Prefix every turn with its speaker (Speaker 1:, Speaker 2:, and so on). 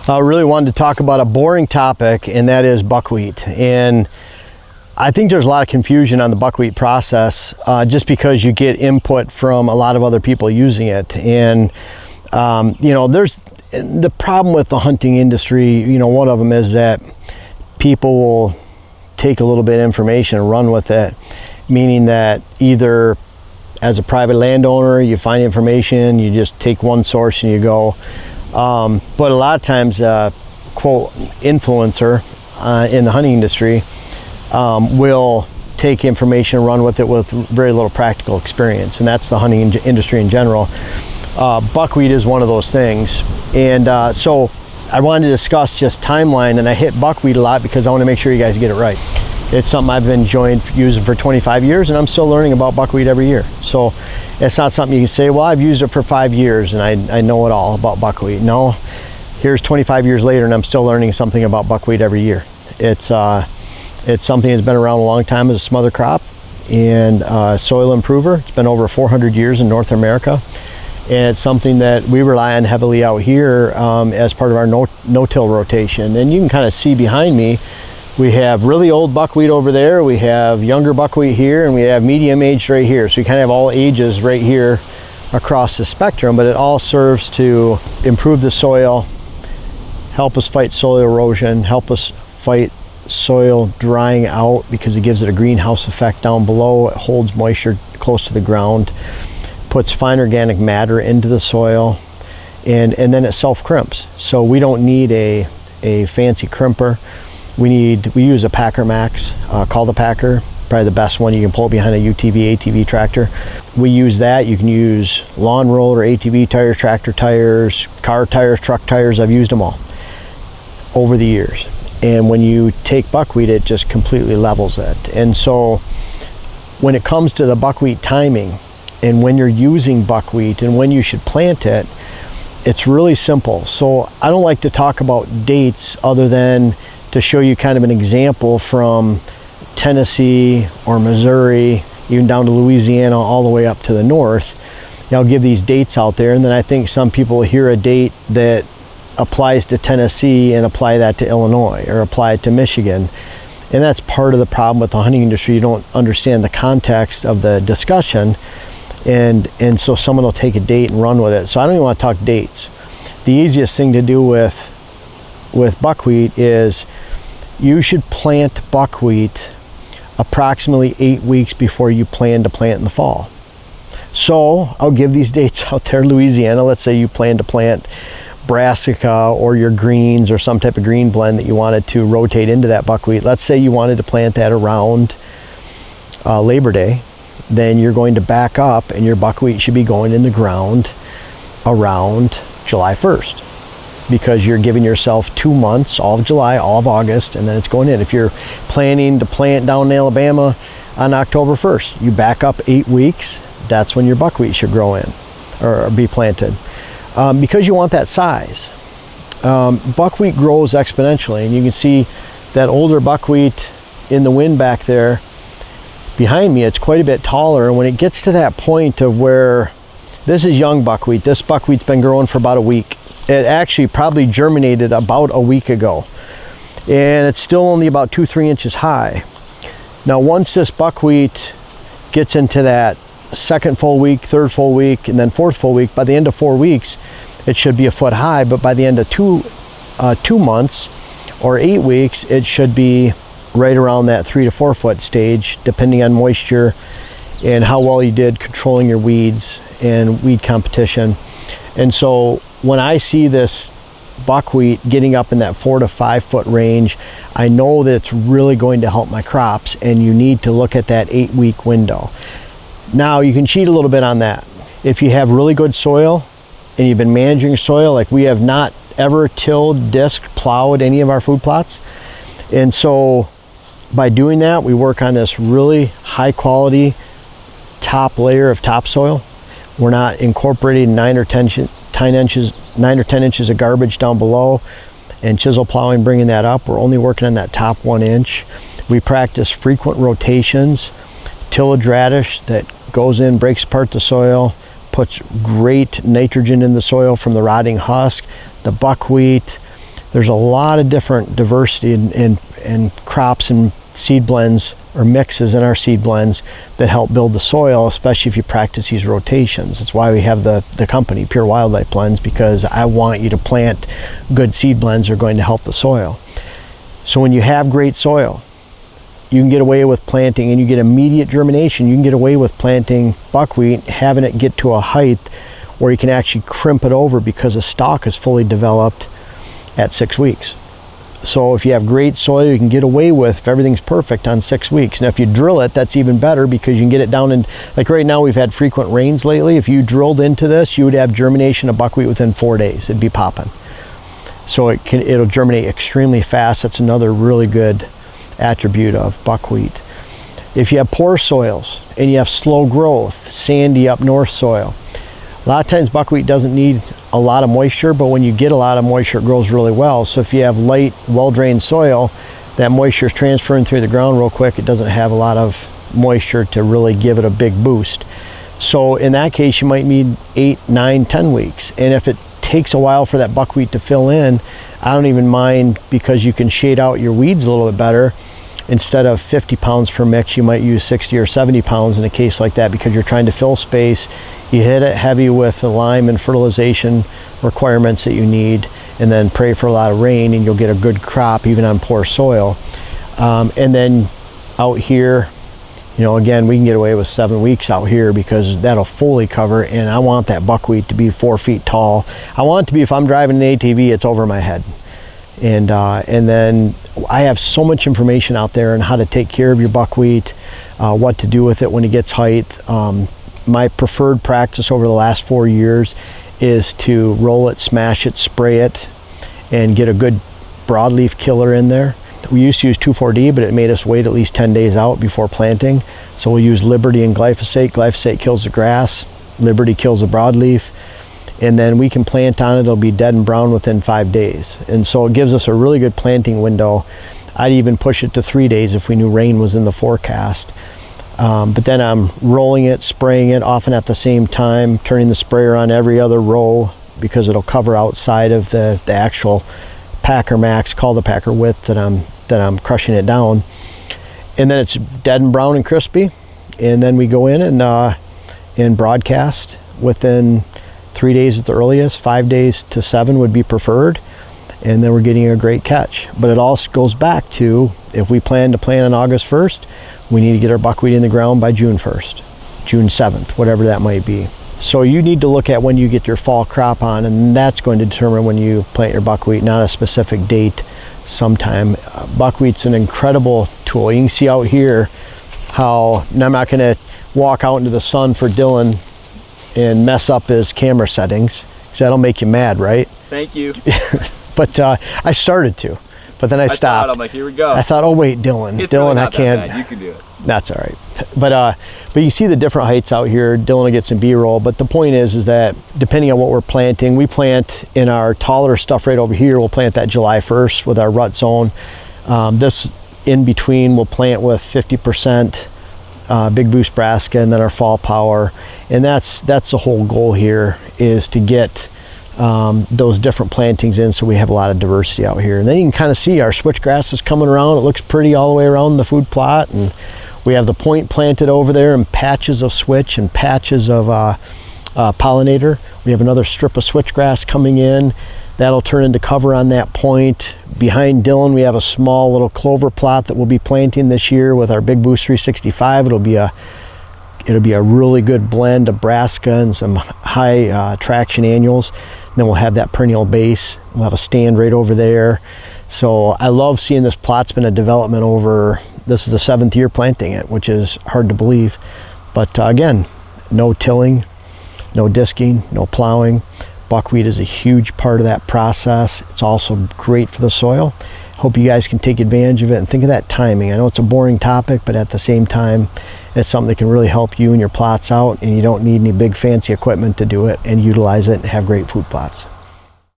Speaker 1: I really wanted to talk about a boring topic, and that is buckwheat. And I think there's a lot of confusion on the buckwheat process just because you get input from a lot of other people using it. And you know, there's the problem with the hunting industry. You know, one of them is that people will take a little bit of information and run with it, meaning that either as a private landowner, you find information, you just take one source and you go. But a lot of times, quote, influencer in the hunting industry will take information and run with it with very little practical experience, and that's the hunting industry in general. Buckwheat is one of those things, and so I wanted to discuss just timeline, and I hit buckwheat a lot because I want to make sure you guys get it right. It's something I've enjoyed using for 25 years, and I'm still learning about buckwheat every year. So it's not something you can say, well, I've used it for 5 years and I know it all about buckwheat. No, here's 25 years later and I'm still learning something about buckwheat every year. It's something that's been around a long time as a smother crop and soil improver. It's been over 400 years in North America. And it's something that we rely on heavily out here as part of our no-till rotation. And you can kind of see behind me, we have really old buckwheat over there, we have younger buckwheat here, and we have medium aged right here. So we kind of have all ages right here across the spectrum, but it all serves to improve the soil, help us fight soil erosion, help us fight soil drying out because it gives it a greenhouse effect down below. It holds moisture close to the ground, puts fine organic matter into the soil, and then it self-crimps. So we don't need a fancy crimper. We use a Packermaxx cultipacker, probably the best one. You can pull it behind a UTV, ATV tractor. We use that. You can use lawn roller, ATV tires, tractor tires, car tires, truck tires. I've used them all over the years. And when you take buckwheat, it just completely levels it. And so when it comes to the buckwheat timing and when you're using buckwheat and when you should plant it, it's really simple. So I don't like to talk about dates other than to show you kind of an example from Tennessee or Missouri, even down to Louisiana, all the way up to the north. I'll give these dates out there, and then I think some people hear a date that applies to Tennessee and apply that to Illinois or apply it to Michigan. And that's part of the problem with the hunting industry. You don't understand the context of the discussion, and so someone will take a date and run with it. So I don't even want to talk dates. The easiest thing to do with buckwheat is you should plant buckwheat approximately 8 weeks before you plan to plant in the fall. So I'll give these dates out there. Louisiana, let's say you plan to plant brassica or your greens or some type of green blend that you wanted to rotate into that buckwheat. Let's say you wanted to plant that around Labor Day. Then you're going to back up and your buckwheat should be going in the ground around July 1st. Because you're giving yourself 2 months, all of July, all of August, and then it's going in. If you're planning to plant down in Alabama on October 1st, you back up 8 weeks, that's when your buckwheat should grow in or be planted. Because you want that size. Buckwheat grows exponentially, and you can see that older buckwheat in the wind back there behind me. It's quite a bit taller, and when it gets to that point of where this is young buckwheat, this buckwheat's been growing for about a week. It actually probably germinated about a week ago, and it's still only about 2-3 inches high. Now once this buckwheat gets into that second full week, third full week, and then fourth full week, by the end of 4 weeks it should be a foot high, but by the end of two months or 8 weeks it should be right around that 3 to 4 foot stage, depending on moisture and how well you did controlling your weeds and weed competition. And so when I see this buckwheat getting up in that 4 to 5 foot range, I know that it's really going to help my crops, and you need to look at that 8 week window. Now you can cheat a little bit on that. If you have really good soil and you've been managing your soil, like we have not ever tilled, disked, plowed any of our food plots. And so by doing that, we work on this really high quality top layer of topsoil. We're not incorporating 9 or 10 inches of garbage down below and chisel plowing, bringing that up. We're only working on that top 1 inch. We practice frequent rotations, tillage radish that goes in, breaks apart the soil, puts great nitrogen in the soil from the rotting husk, the buckwheat. There's a lot of different diversity in crops and seed blends or mixes in our seed blends that help build the soil, especially if you practice these rotations. That's why we have the company, Pure Wildlife Blends, because I want you to plant good seed blends that are going to help the soil. So when you have great soil, you can get away with planting, and you get immediate germination. You can get away with planting buckwheat, having it get to a height where you can actually crimp it over because the stalk is fully developed at 6 weeks. So if you have great soil, you can get away with, if everything's perfect, on 6 weeks. Now if you drill it, that's even better, because you can get it down in, like right now we've had frequent rains lately. If you drilled into this, you would have germination of buckwheat within 4 days. It'd be popping. So it'll germinate extremely fast. That's another really good attribute of buckwheat. If you have poor soils and you have slow growth, sandy up north soil, a lot of times buckwheat doesn't need a lot of moisture, but when you get a lot of moisture, it grows really well. So if you have light, well-drained soil, that moisture is transferring through the ground real quick. It doesn't have a lot of moisture to really give it a big boost. So in that case, you might need 8, 9, 10 weeks. And if it takes a while for that buckwheat to fill in, I don't even mind, because you can shade out your weeds a little bit better. Instead of 50 pounds per mix, you might use 60 or 70 pounds in a case like that, because you're trying to fill space. You hit it heavy with the lime and fertilization requirements that you need, and then pray for a lot of rain, and you'll get a good crop even on poor soil. And then out here, you know, again, we can get away with 7 weeks out here, because that'll fully cover. And I want that buckwheat to be 4 feet tall. I want it to be, if I'm driving an ATV, it's over my head. And then I have so much information out there on how to take care of your buckwheat, what to do with it when it gets height. My preferred practice over the last 4 years is to roll it, smash it, spray it, and get a good broadleaf killer in there. We used to use 2,4-D, but it made us wait at least 10 days out before planting. So we'll use Liberty and glyphosate. Glyphosate kills the grass, Liberty kills the broadleaf, and then we can plant on it. It'll be dead and brown within 5 days. And so it gives us a really good planting window. I'd even push it to 3 days if we knew rain was in the forecast. But then I'm rolling it, spraying it, often at the same time, turning the sprayer on every other row, because it'll cover outside of the actual Packermaxx cultipacker width that I'm crushing it down. And then it's dead and brown and crispy. And then we go in and broadcast within 3 days at the earliest. 5 days to 7 would be preferred. And then we're getting a great catch. But it also goes back to, if we plan to plant on August 1st, we need to get our buckwheat in the ground by June 1st, June 7th, whatever that might be. So you need to look at when you get your fall crop on, and that's going to determine when you plant your buckwheat, not a specific date sometime. Buckwheat's an incredible tool. You can see out here how, and I'm not going to walk out into the sun for Dylan and mess up his camera settings, because that'll make you mad, right?
Speaker 2: Thank you.
Speaker 1: But I started to, but then I stopped.
Speaker 2: I'm like, here we go.
Speaker 1: I thought, oh wait, Dylan,
Speaker 2: It's
Speaker 1: Dylan,
Speaker 2: really
Speaker 1: I
Speaker 2: not
Speaker 1: can't.
Speaker 2: that bad. You can do it.
Speaker 1: That's all right. But you see the different heights out here. Dylan will get some B-roll. But the point is that depending on what we're planting, we plant in our taller stuff right over here. We'll plant that July 1st with our rut zone. This in between we'll plant with 50% Big Boost Brassica, and then our Fall Power. And that's the whole goal here, is to get those different plantings in, so we have a lot of diversity out here. And then you can kind of see our switchgrass is coming around. It looks pretty all the way around the food plot, and we have the point planted over there, and patches of switch and patches of pollinator. We have another strip of switchgrass coming in. That'll turn into cover on that point. Behind Dylan, we have a small little clover plot that we'll be planting this year with our Big Boost 365. It'll be a really good blend of brassica and some high traction annuals. And then we'll have that perennial base. We'll have a stand right over there. So I love seeing this plot's been a development over, this is the 7th year planting it, which is hard to believe. But again, no tilling, no disking, no plowing. Buckwheat is a huge part of that process. It's also great for the soil. Hope you guys can take advantage of it and think of that timing. I know it's a boring topic, but at the same time, it's something that can really help you and your plots out, and you don't need any big fancy equipment to do it, and utilize it and have great food plots.